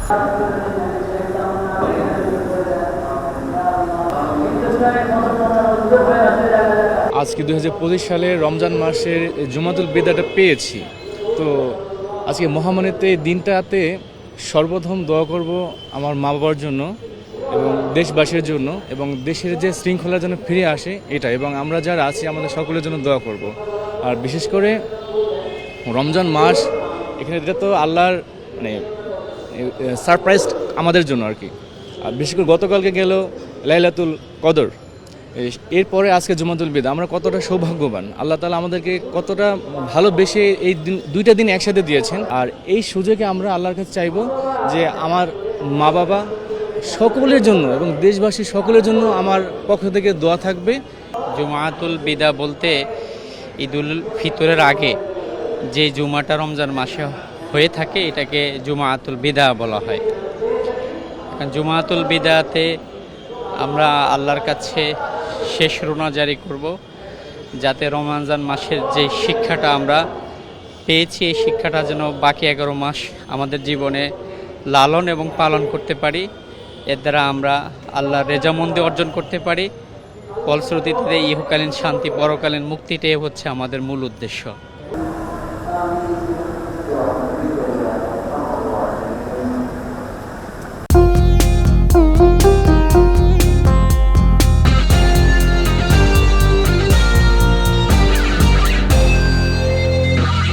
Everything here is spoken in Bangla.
আজকে 2025 সালের রমজান মাসের জুমাতুল বিদাটা পেয়েছি। তো আজকে মহামানীতে এই দিনটাতে সর্বপ্রথম দোয়া করব আমার মা বাবার জন্য এবং দেশবাসীর জন্য, এবং দেশের যে শৃঙ্খলা যেন ফিরে আসে এটা, এবং আমরা যারা আছি আমাদের সকলের জন্য দোয়া করব। আর বিশেষ করে রমজান মাস এখানে এটা তো আল্লাহর মানে সারপ্রাইজ আমাদের জন্য আর কি। আর বিশেষ করে গতকালকে গেল লাইলাতুল কদর, এরপরে আজকে জুমাতুল বিদা। আমরা কতটা সৌভাগ্যবান, আল্লাহ তাআলা আমাদেরকে কতটা ভালোবেসে এই দিন দুইটা দিন একসাথে দিয়েছেন। আর এই সুযোগে আমরা আল্লাহর কাছে চাইব যে আমার মা বাবা সকলের জন্য এবং দেশবাসী সকলের জন্য আমার পক্ষ থেকে দোয়া থাকবে। জুমাতুল বিদা বলতে ঈদুল ফিতরের আগে যে জুমাটা রমজান মাসে হয়ে থাকে এটাকে জুমাতুল বিদা বলা হয়। জুমাতুল বিদাতে আমরা আল্লাহর কাছে শেষ রোনা জারি করব, যাতে রমজান মাসের যে শিক্ষাটা আমরা পেয়েছি এই শিক্ষাটা যেন বাকি 11 মাস আমাদের জীবনে লালন এবং পালন করতে পারি। এর দ্বারা আমরা আল্লাহর রেজামন্দি অর্জন করতে পারি। ফলশ্রুতিতে ইহকালীন শান্তি, পরকালীন মুক্তিটাই হচ্ছে আমাদের মূল উদ্দেশ্য।